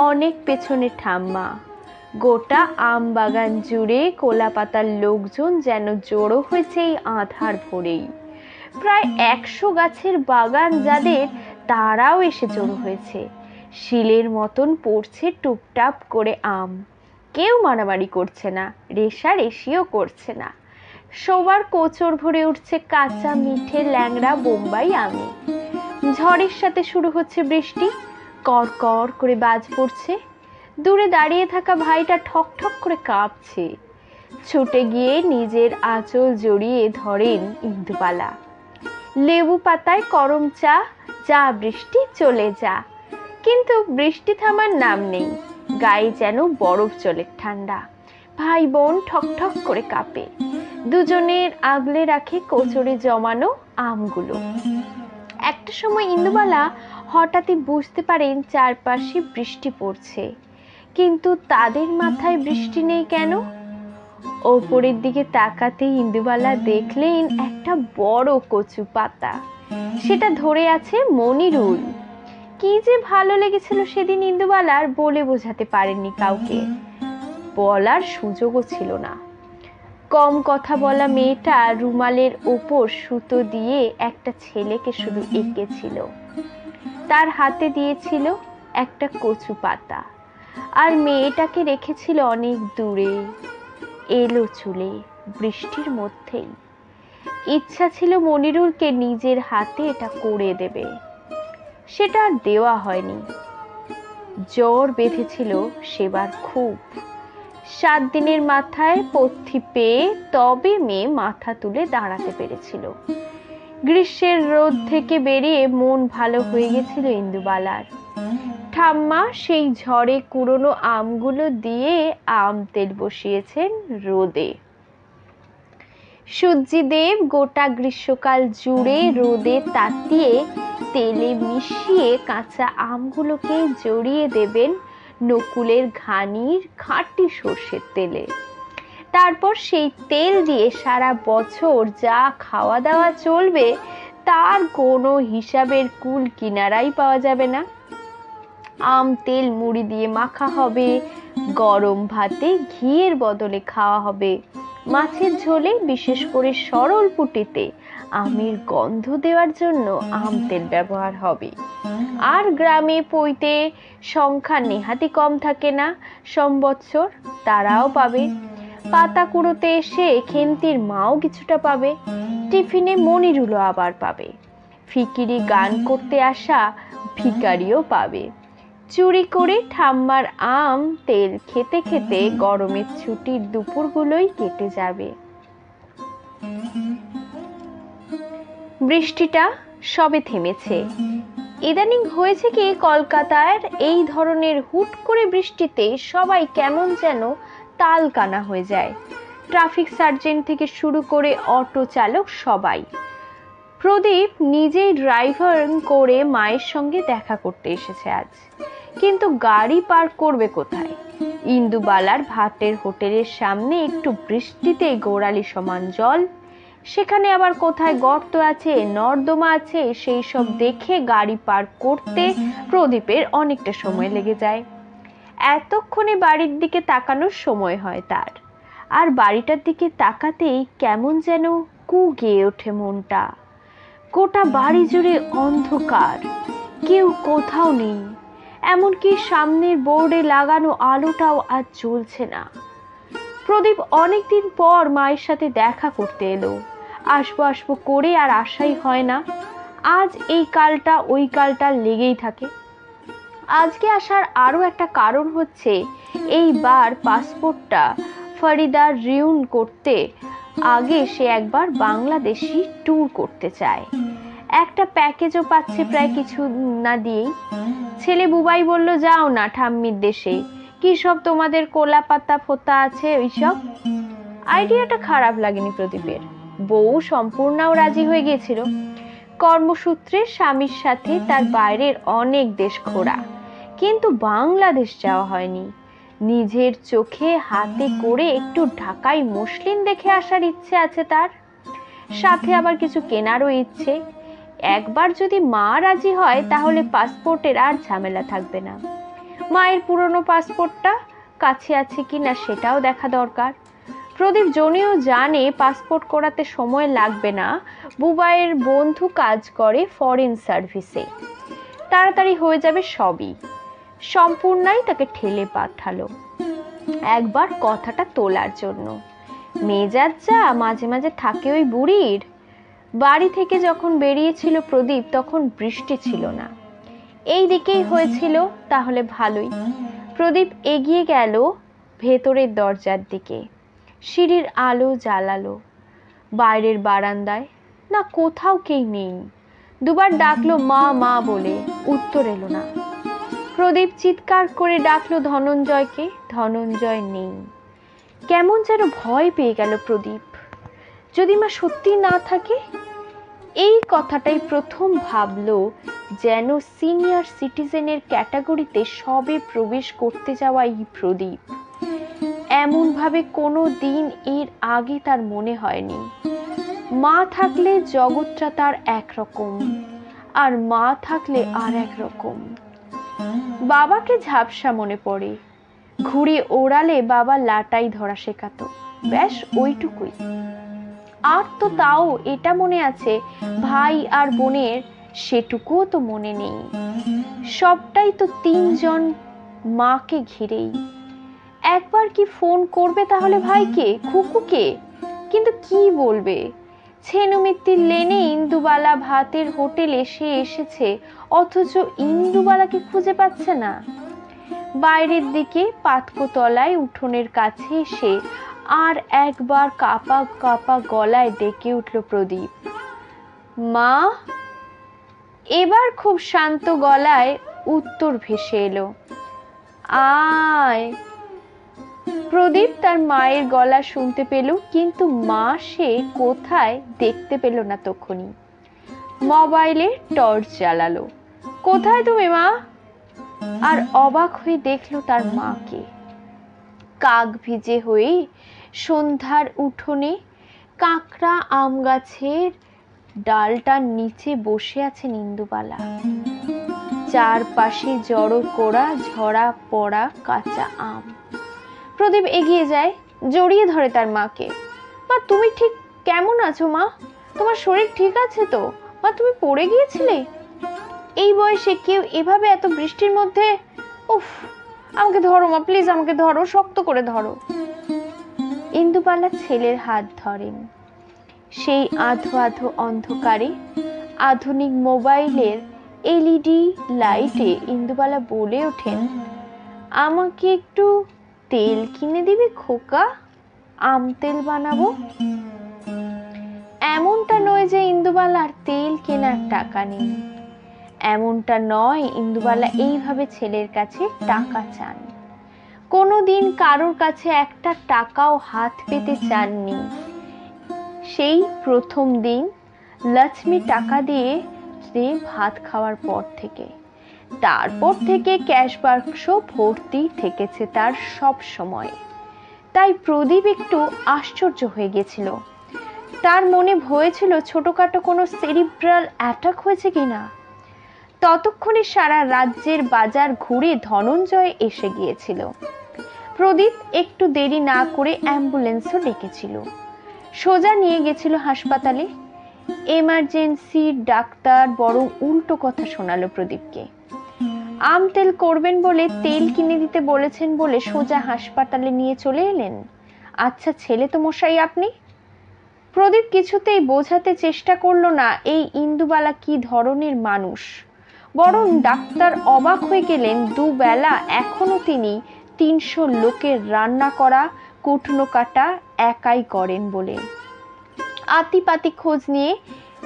অনেক পেছনে ঠাম্মা। গোটা আম বাগান জুড়ে কোলাপাতার লোকজন যেন জড়ো হয়েছে এই আঁধার ভোরেই। প্রায় 100 গাছের বাগান যাদের, তারাও এসে জড়ো হয়েছে। শিলের মতন পড়ছে টুপটাপ করে আম। কেউ মারামারি করছে না, রেষারেষিও করছে না। সবার কোচর ভরে উঠছে কাঁচা মিঠে ল্যাংড়া বোম্বাই আমে। ঝড়ের সাথে শুরু হচ্ছে বৃষ্টি, কড়কড় করে বাজ পড়ছে। দূরে দাঁড়িয়ে থাকা ভাইটা ঠক ঠক করে কাঁপছে। ছুটে গিয়ে নিজের আঁচল জড়িয়ে ধরেন ইন্দুবালা। লেবু পাতায় গরম চা, যা বৃষ্টি চলে যা। কিন্তু বৃষ্টি থামার নাম নেই। গায়ে যেন বরফ জলের ঠান্ডা। ভাই বোন ঠক ঠক করে কাঁপে। দুজনের আগলে রাখে কোচরে জমানো আমগুলো। একটা সময় ইন্দুবালা হঠাৎই বুঝতে পারেন চারপাশে বৃষ্টি পড়ছে, কিন্তু তাদের মাথায় বৃষ্টি নেই কেন? ওপরের দিকে তাকাতে ইন্দুবালা দেখলেন একটা বড় কচু পাতা, সেটা ধরে আছে মনিরুল। কি যে ভালো লেগেছিল সেদিন ইন্দুবালার, বলে বোঝাতে পারেননি কাউকে, বলার সুযোগও ছিল না। কম কথা বলা মেয়েটা রুমালের ওপর সুতো দিয়ে একটা ছেলেকে শুধু এঁকেছিল, তার হাতে দিয়েছিল একটা কচু পাতা, আর মেয়েটাকে রেখেছিল অনেক দূরে, এলো চুলে, বৃষ্টির মধ্যেই। ইচ্ছা ছিল মনিরুলকে নিজের হাতে এটা করে দেবে, সেটা আর দেওয়া হয়নি। জ্বর বেঁধেছিল সেবার খুব। 7 দিনের মাথায় পথ্যি পেয়ে তবে মেয়ে মাথা তুলে দাঁড়াতে পেরেছিল। গ্রীষ্মের রোদ থেকে বেরিয়ে মন ভালো হয়ে গেছিল ইন্দুবালার। ঠাম্মা সেই ঝড়ে কুড়োনো আমগুলো দিয়ে আম তেল বসিয়েছেন রোদে। সূর্যদেব গোটা গ্রীষ্মকাল জুড়ে রোদে তাতিয়ে তেলে মিশিয়ে কাঁচা আমগুলোকে জড়িয়ে দেবেন নকুলের ঘানির খাঁটি সর্ষের তেলে। তারপর সেই তেল দিয়ে সারা বছর যা খাওয়া দাওয়া চলবে তার কোনো হিসাবের কুল কিনারাই পাওয়া যাবে না। আম তেল মুড়ি দিয়ে মাখা হবে, গরম ভাতে ঘিয়ের বদলে খাওয়া হবে, মাছের ঝোলে বিশেষ করে সরল পুঁটিতে আমের গন্ধ দেওয়ার জন্য আম তেল ব্যবহার হবে। আর গ্রামে পৈতে সংখ্যা নেহাতি কম থাকে না সম্বৎসর, তারাও পাবে। পাতা কুড়োতে এসে খেন্তির মাও কিছুটা পাবে, টিফিনে মনিরুলও আবার পাবে, ফিকিরি গান করতে আসা ভিখারিও পাবে। চুরি করে ঠাম্মার আম তেল খেতে খেতে গরমের ছুটির দুপুরগুলোই কেটে যাবে। বৃষ্টিটা সবে থেমেছে। ইদানিং হয়েছে কি, কলকাতার এই ধরনের হুট করে বৃষ্টিতে সবাই কেমন যেন তাল কানা হয়ে যায়। ট্রাফিক সার্জেন্ট থেকে শুরু করে অটো চালক সবাই। প্রদীপ নিজেই ড্রাইভার করে মায়ের সঙ্গে দেখা করতে এসেছে আজ, কিন্তু গাড়ি পার্ক করবে কোথায়? ইন্দুবালার ভাতের হোটেলের সামনে একটু বৃষ্টিতে গোড়ালি সমান জল, সেখানে আবার কোথায় গর্ত আছে, নর্দমা আছে, সেই সব দেখে গাড়ি পার্ক করতে প্রদীপের অনেকটা সময় লেগে যায়। এতক্ষণে বাড়ির দিকে তাকানোর সময় হয় তার, আর বাড়িটার দিকে তাকাতেই কেমন যেন কু গেয়ে ওঠে মনটা। গোটা বাড়ি জুড়ে অন্ধকার, কেউ কোথাও নেই, এমনকি সামনের বোর্ডে লাগানো আলোটাও আজ জ্বলছে না। প্রদীপ অনেকদিন পর মায়ের সাথে দেখা করতে এলো, আসবো আসবো করে আর আশাই হয় না। আজ এই কালটা ওই কালটা লেগেই থাকে। আজকে আসার আরো একটা কারণ হচ্ছে, এইবার পাসপোর্টটা ফরিদার রিনিউ করতে আগে সে একবার বাংলাদেশি ট্যুর করতে চায়। একটা প্যাকেজও পাচ্ছে প্রায় কিছু না দিয়েই। ছেলে বুবাই বলল, যাও না ঠাম্মির দেশে, কি সব তোমাদের কোলা পাতা ফোতা আছে ওইসব। আইডিয়াটা খারাপ লাগেনি প্রদীপের। বউ সম্পূর্ণও রাজি হয়ে গিয়েছিল। কর্মসূত্রে স্বামীর সাথে তার বাইরের অনেক দেশ ঘোরা, কিন্তু বাংলাদেশ যাওয়া হয়নি। নিজের চোখে হাতে করে একটু ঢাকাই মসলিন দেখে আসার ইচ্ছে আছে তার, সাথে আবার কিছু কেনারও ইচ্ছে। একবার যদি মা রাজি হয় তাহলে পাসপোর্টের আর ঝামেলা থাকবে না। মায়ের পুরনো পাসপোর্টটা কাছে আছে কিনা সেটাও দেখা দরকার। প্রদীপ জনিও জানে পাসপোর্ট করাতে সময় লাগবে না, বুবাইয়ের বন্ধু কাজ করে ফরেন সার্ভিসে, তাড়াতাড়ি হয়ে যাবে সবই। সম্পূর্ণাই তাকে ঠেলে পাঠালো একবার কথাটা তোলার জন্য। মেজাজ যা মাঝে মাঝে থাকে ওই বুড়ির। বাড়ি থেকে যখন বেরিয়েছিল প্রদীপ তখন বৃষ্টি ছিল না, এই দিকেই হয়েছিল, তাহলে ভালোই। প্রদীপ এগিয়ে গেল ভেতরের দরজার দিকে। সিঁড়ির আলো জ্বালালো। বাইরের বারান্দায় না কোথাও কেউ নেই। দুবার ডাকলো মা মা বলে, উত্তর এলো না। প্রদীপ চিৎকার করে ডাকলো ধনঞ্জয়কে। ধনঞ্জয় নেই। কেমন যেন ভয় পেয়ে গেল প্রদীপ। যদি মা সত্যি না থাকে? এই কথাটাই প্রথম ভাবলো, যেন সিনিয়র সিটিজেনের ক্যাটাগরিতে সবে প্রবেশ করতে যাওয়া এই প্রদীপ। এমন ভাবে কোনো দিন এর আগে তার মনে হয়নি। মা থাকলে জগৎটা তার একরকম, আর মা থাকলে আর একরকম। বাবাকে ঝাপসা মনে পড়ে। ঘুড়ি ওড়ালে বাবা লাটাই ধরা শেখাতো, ব্যাস ওইটুকুই। আর তো তাও এটা মনে আছে, ভাই আর বোনের সেটুকুও তো মনে নেই। সবটাই তো তিনজন মাকে ঘিরেই। একবার কি ফোন করবে তাহলে ভাইকে, খুকুকে? কিন্তু কি বলবে? ছেনুমিত্তির লেনে ইন্দুবালা ভাতের হোটেলে সে এসেছে, অথচ ইন্দুবালাকে খুঁজে পাচ্ছে না। বাইরের দিকে পাতকোতলায় উঠোনের কাছে এসে আর একবার কাপা কাপা গলায় ডেকে উঠল প্রদীপ, মা। এবার খুব শান্ত গলায় উত্তর ভেসে এলো, আয়। প্রদীপ তার মায়ের গলা শুনতে পেল, কিন্তু মা সে কোথায় দেখতে পেল না তখনই। মোবাইলে টর্চ জ্বালালো, কোথায় তুমি মা? আর অবাক হয়ে দেখলো তার মাকে। কাক ভিজে হয়ে সন্ধ্যার উঠোনে কাঁকড়া আম গাছের ডালটার নিচে বসে আছেন ইন্দুবালা। চারপাশে জড়ো করা ঝরা পড়া কাঁচা আম। প্রদীপ এগিয়ে যায়, জড়িয়ে ধরে তার মাকে। মা, তুমি ঠিক কেমন আছো মা? তোমার শরীর ঠিক আছে তো? মা, তুমি পড়ে গিয়েছিলে? এই বয়সে কেউ এভাবে এত বৃষ্টির মধ্যে? উফ, আমাকে ধরো মা, প্লিজ আমাকে ধরো, শক্ত করে ধরো। ইন্দুবালা ছেলের হাত ধরেন। সেই আধো আধো অন্ধকারে আধুনিক মোবাইলের এলইডি লাইটে ইন্দুবালা বলে ওঠেন, আমাকে একটু তেল কিনে দিবি খোকা? আম তেল বানাবো। এমনটা নয় যে ইন্দুবালার তেল কেনার টাকা নেই। এমনটা নয় ইন্দুবালা এইভাবে ছেলের কাছে টাকা চান। কোনোদিন কারোর কাছে একটা টাকাও হাত পেতে চাননি। সেই প্রথম দিন লক্ষ্মী টাকা দিয়ে ভাত খাওয়ার পর থেকে। তারপর থেকে ক্যাশ বাক্স ভর্তি থেকেছে তার সব সময়। তাই প্রদীপ একটু আশ্চর্য হয়ে গেছিল। তার মনে হয়েছিল ছোটখাটো কোনো সেরিব্রাল অ্যাটাক হয়েছে কিনা। ততক্ষণে সারা রাজ্যের বাজার ঘুরে ধনঞ্জয় এসে গিয়েছিল। প্রদীপ একটু দেরি না করে অ্যাম্বুলেন্সও ডেকেছিল। সোজা নিয়ে গেছিল হাসপাতালে। এমার্জেন্সি ডাক্তার বরং উল্টো কথা শোনালো প্রদীপকে। আম তেল করবেন বলে তেল কিনে দিতে বলেছেন বলে সোজা হাসপাতালে নিয়ে চলে এলেন। আচ্ছা ছেলে তো মশাই আপনি। প্রদীপ কিছুতেই বোঝাতে চেষ্টা করলো না এই ইন্দুবালা কি ধরনের মানুষ। বরং ডাক্তার অবাক হয়ে গেলেন, দুবেলা এখনো তিনি 300 লোকের রান্না করা কুটনো কাটা একাই করেন বলে। আতিপাতি খোঁজ নিয়ে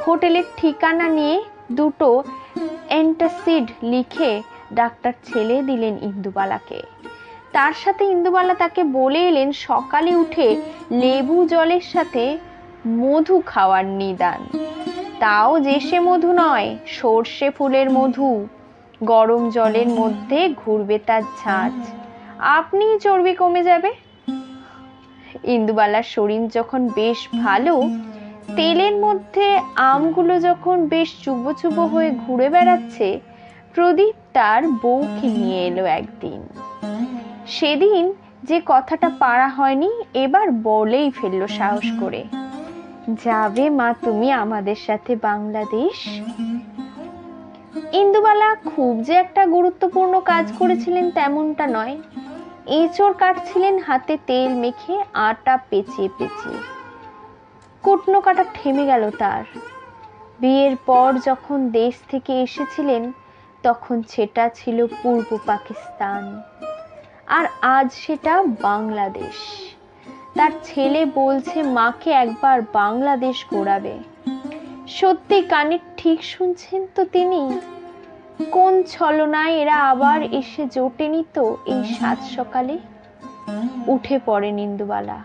হোটেলের ঠিকানা নিয়ে দুটো অ্যান্টাসিড লিখে ডাক্তার ছেলে দিলেন ইন্দুবালাকে। তার সাথে ইন্দুবালা তাকে বলে এলেন সকালে উঠে লেবু জলের সাথে মধু খাওয়ার নিদান। তাও যে সে মধু নয়, সর্ষে ফুলের মধু। গরম জলের মধ্যে ঘুরবে তার ঝাঁজ, আপনি চর্বি কমে যাবে। ইন্দুবালার শরীর যখন বেশ ভালো, তেলের মধ্যে আমগুলো যখন বেশ চুবো চুবো হয়ে ঘুরে বেড়াচ্ছে, প্রদীপ তার বউকে নিয়ে এলো একদিন। সেদিন যে কথাটা পারা হয়নি এবার বলেই ফেললো সাহস করে, যাবে মা তুমি আমাদের সাথে বাংলাদেশ? ইন্দুবালা খুব যে একটা গুরুত্বপূর্ণ কাজ করেছিলেন তেমনটা নয়। এঁচড় কাটছিলেন হাতে তেল মেখে, আটা পেঁচিয়ে পেঁচিয়ে। কুটনো কাটা থেমে গেল তার। বিয়ের পর যখন দেশ থেকে এসেছিলেন তখন সেটা ছিল পূর্ব পাকিস্তান, আর আজ সেটা বাংলাদেশ। তার ছেলে বলছে মাকে একবার বাংলাদেশ ঘোরাবে। সত্যি কানে ঠিক শুনছেন তো তিনি? কোন ছলনায় এরা আবার এসে জোটেনি তো এই সাত সকালে। উঠে পড়ে ইন্দুবালা,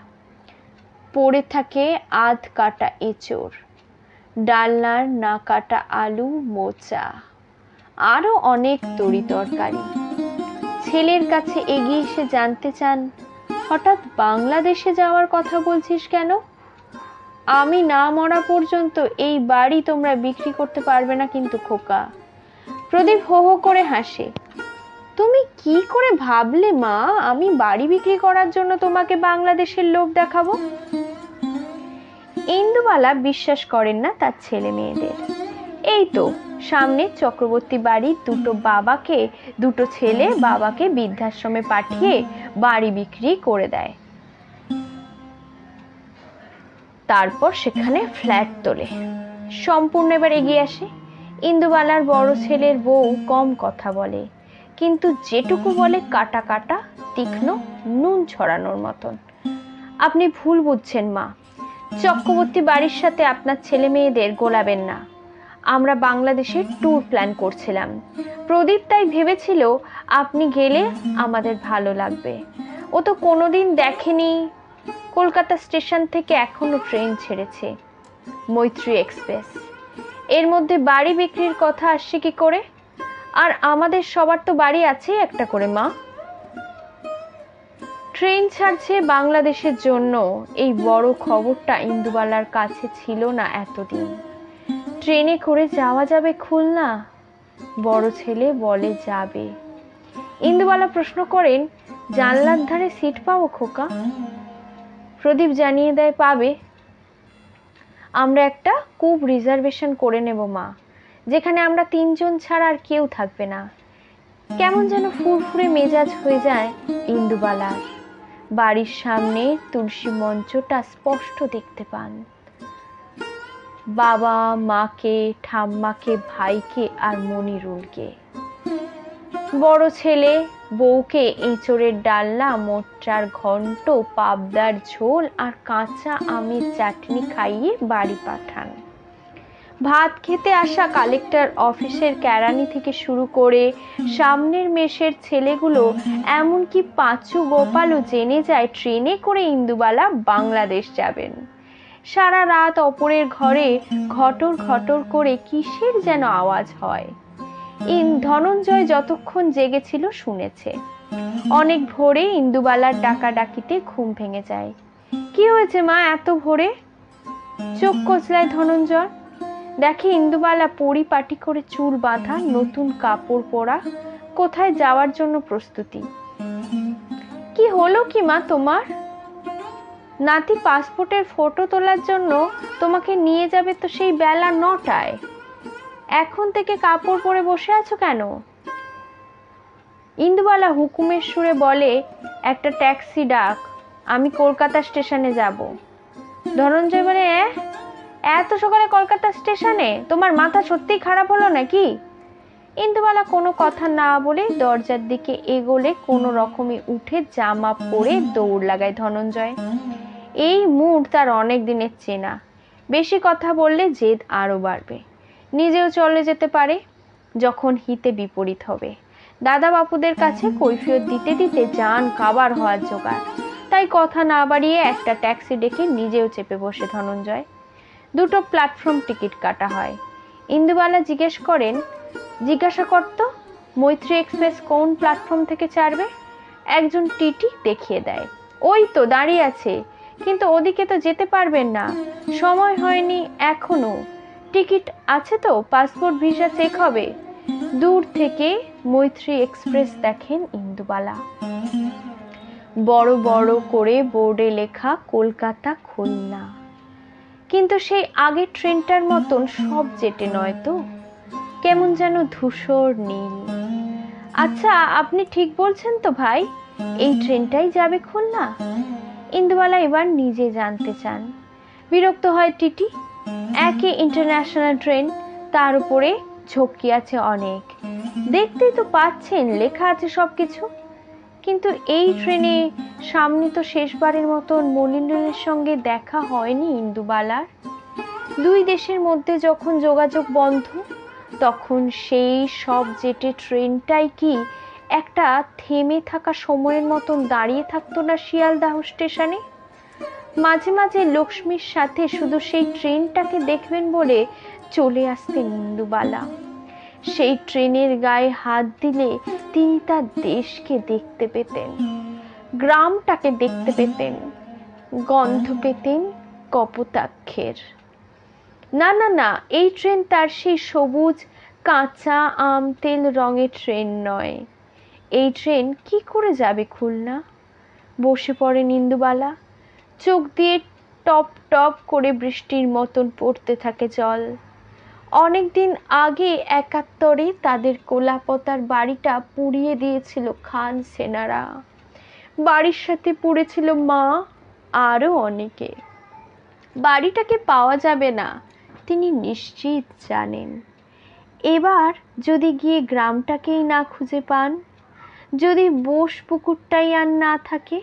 পড়ে থাকে আধ কাটা এঁচড়, ডালনার না কাটা আলু, মোচা, আরো অনেক তরি তরকারি। ছেলের কাছে এগিয়ে এসে জানতে চান, হঠাৎ বাংলাদেশে যাওয়ার কথা বলছিস কেন? আমি না মরা পর্যন্ত এই বাড়ি তোমরা বিক্রি করতে পারবে না কিন্তু খোকা। প্রদীপ হো হো করে হাসে। তুমি কি করে ভাবলে মা আমি বাড়ি বিক্রি করার জন্য তোমাকে বাংলাদেশের লোভ দেখাবো? ইন্দুবালা বিশ্বাস করেন না তার ছেলে মেয়েদের। এই তো সামনে চক্রবর্তী বাড়ির দুটো ছেলে বাবাকে বৃদ্ধাশ্রমে পাঠিয়ে বাড়ি বিক্রি করে দেয়, তারপর সেখানে ফ্ল্যাট তোলে। সম্পূর্ণ এবার এগিয়ে আসে। ইন্দুবালার বড় ছেলের বউ কম কথা বলে, কিন্তু যেটুকু বলে কাটা কাটা, তীক্ষ্ণ, নুন ছড়ানোর মতন। আপনি ভুল বুঝছেন মা, চক্রবর্তী বাড়ির সাথে আপনার ছেলে মেয়েদের গোলাবেন না। আমরা বাংলাদেশের ট্যুর প্ল্যান করছিলাম। প্রদীপ তাই ভেবেছিল আপনি গেলে আমাদের ভালো লাগবে। ও তো কোনোদিন দেখেনি। কলকাতা স্টেশন থেকে এখনো ট্রেন ছেড়েছে, মৈত্রী এক্সপ্রেস। এর মধ্যে বাড়ি বিক্রির কথা আসছে কি করে? আর আমাদের সবার তো বাড়ি আছে একটা করে মা। ট্রেন ছাড়ছে বাংলাদেশের জন্য, এই বড় খবরটা ইন্দুবালার কাছে ছিল না এতদিন। ট্রেনে করে যাওয়া যাবে খুলনা? বড় ছেলে বলে যাবে। ইন্দুবালা প্রশ্ন করেন, জানলার ধারে সিট পাবো খোকা? প্রদীপ জানিয়ে দেয় পাবে। আমরা একটা কূপ রিজার্ভেশন করে নেব মা, যেখানে আমরা তিনজন ছাড়া আর কেউ থাকবে না। কেমন যেন ফুরফুরে মেজাজ হয়ে যায় ইন্দুবালার। বাড়ির সামনে তুলসী মঞ্চটা স্পষ্ট দেখতে পান। বাবা মাকে, ঠাম্মাকে, ভাইকে আর মনিরুলকে। বড় ছেলে বউকে এঁচড়ের ডালনা, মোট্টার ঘন্ট, পাবদার ঝোল আর কাঁচা আমের চাটনি খাইয়ে বাড়ি পাঠান। ভাত খেতে আসা কালেক্টর অফিসের কেরানি থেকে শুরু করে সামনের মেসের ছেলেগুলো, এমনকি পাঁচু গোপালও জেনে যায় ট্রেনে করে ইন্দুবালা বাংলাদেশ যাবেন। সারা রাত অপরের ঘরে ঘটর ঘটর করে কিসের যেন আওয়াজ হয়। ধনঞ্জয় যতক্ষণ জেগেছিল শুনেছে। অনেক ভোরে ইন্দুবালার ডাকাডাকিতে ঘুম ভেঙে যায়। কি হয়েছে মা এত ভোরে? চোখ কচলায় ধনঞ্জয়। দেখে ইন্দুবালা পরিপাটি করে চুল বাঁধা, নতুন কাপড় পরা, কোথায় যাওয়ার জন্য প্রস্তুতি। কি হলো কি মা তোমার? নাতি পাসপোর্টের ফটো তোলার জন্য তোমাকে নিয়ে যাবে তো সেই বেলা 9টায়। এখন থেকে কাপড় পরে বসে আছো কেন? ইন্দুবালা হুকুমের সুরে বলে, একটা ট্যাক্সি ডাক, আমি কলকাতা স্টেশনে যাব। ধনঞ্জয় বলে, এত সকালে কলকাতা স্টেশনে? তোমার মাথা সত্যিই খারাপ হলো নাকি? ইন্দুবালা কোনো কথা না বলে দরজার দিকে এগোলে কোনো রকমে উঠে জামা পরে দৌড় লাগায় ধনঞ্জয়। এই মুড তার অনেক দিনের চেনা। বেশি কথা বললে জেদ আরো বাড়বে। নিজেও চলে যেতে পারে যখন হিতে বিপরীত হবে। দাদা বাপুদের কাছে কৈফিয়ত দিতে দিতে জান কাবার হওয়ার জোগাড়। তাই কথা না বাড়িয়ে একটা ট্যাক্সি ডেকে নিজেও চেপে বসে ধনঞ্জয়। দুটো প্ল্যাটফর্ম টিকিট কাটা হয়। ইন্দুবালা জিজ্ঞাসা করত, মৈত্রী এক্সপ্রেস কোন প্ল্যাটফর্ম থেকে ছাড়বে? একজন টিটি দেখিয়ে দেয়, ওই তো দাঁড়িয়ে আছে, কিন্তু ওদিকে তো যেতে পারবেন না, সময় হয়নি এখনো। টিকিট আছে তো, পাসপোর্ট ভিসা চেক হবে। দূর থেকে মৈত্রী এক্সপ্রেস দেখেন ইন্দুবালা। বড় বড় করে বোর্ডে লেখা কলকাতা খুলনা। কিন্তু সেই আগের ট্রেনটার মতন সব জেটে নয় তো, কেমন যেন ধূসর নীল। আচ্ছা আপনি ঠিক বলছেন তো ভাই, এই ট্রেনটাই যাবে খুলনা? ইন্দুবালা এবার নিজে জানতে চান। বিরক্ত হয় টিটি। একই ইন্টারন্যাশনাল ট্রেন, তার উপরে ঝক্কি আছে অনেক। দেখতেই তো পাচ্ছেন লেখা আছে সবকিছু। কিন্তু এই ট্রেনে সামনে তো শেষবারের মতন মনিরুলের সঙ্গে দেখা হয়নি ইন্দুবালার। দুই দেশের মধ্যে যখন যোগাযোগ বন্ধ, তখন সেই সব জেটে ট্রেনটাই কি একটা থেমে থাকা সময়ের মতন দাঁড়িয়ে থাকতো না শিয়ালদাহ স্টেশনে? মাঝে মাঝে লক্ষ্মীর সাথে শুধু সেই ট্রেনটাকে দেখবেন বলে চলে আসতেন ইন্দুবালা। সেই ট্রেনের গায়ে হাত দিলে তিনি তার দেশকে দেখতে পেতেন, গ্রামটাকে দেখতে পেতেন, গন্ধ পেতেন কপোতাক্ষের। না না না, এই ট্রেন তার সেই সবুজ কাঁচা আম তেল রঙের ট্রেন নয়। এই ট্রেন কি করে যাবে খুলনা? বসে পড়েন ইন্দুবালা। চোখ দিয়ে টপ টপ করে বৃষ্টির মতন পড়তে থাকে জল। অনেকদিন আগে ৭১ তাদের কোলাপতার বাড়িটা পুড়িয়ে দিয়েছিল খান সেনারা। বাড়ির সাথে পুড়েছিল মা, আরও অনেকে। বাড়িটাকে পাওয়া যাবে না তিনি নিশ্চিত জানেন। এবার যদি গিয়ে গ্রামটাকেই না খুঁজে পান, যদি বোস পুকুরটাই আর না থাকে,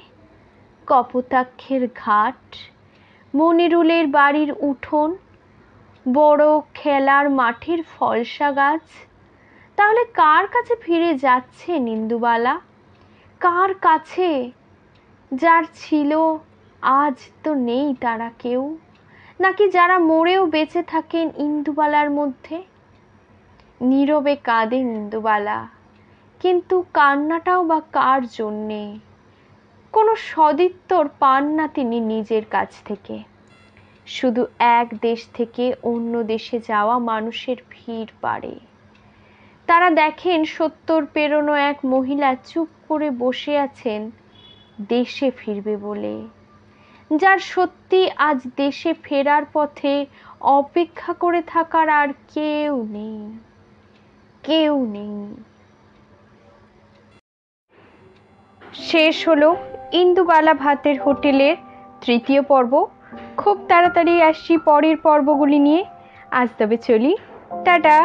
কপোতাক্ষের ঘাট, মনিরুলের বাড়ির উঠোন, বড় খেলার মাঠের ফলসা গাছ, তাহলে কার কাছে ফিরে যাচ্ছে ইন্দুবালা? কার কাছে? যার ছিল আজ তো নেই তারা কেউ, নাকি যারা মরেও বেঁচে থাকেন ইন্দুবালার মধ্যে? নীরবে কাঁদেন ইন্দুবালা, কিন্তু কান্নাটাও বা কার জন্যে? কোনো সদুত্তর পান না তিনি নিজের কাছ থেকে। শুধু এক দেশ থেকে অন্য দেশে যাওয়া মানুষের ভিড় বাড়ে। তারা দেখেন ৭০ পেরোনো এক মহিলা চুপ করে বসে আছেন দেশে ফিরবে বলে, যার সত্যি আজ দেশে ফেরার পথে অপেক্ষা করে থাকার আর কেউ নেই, কেউ নেই। শেষ হলো ইন্দুবালা ভাতের হোটেলের ৩য় পর্ব। খুব তাড়াতাড়ি আসছি পরের পর্বগুলি নিয়ে। আজ তবে চলি, টাটা।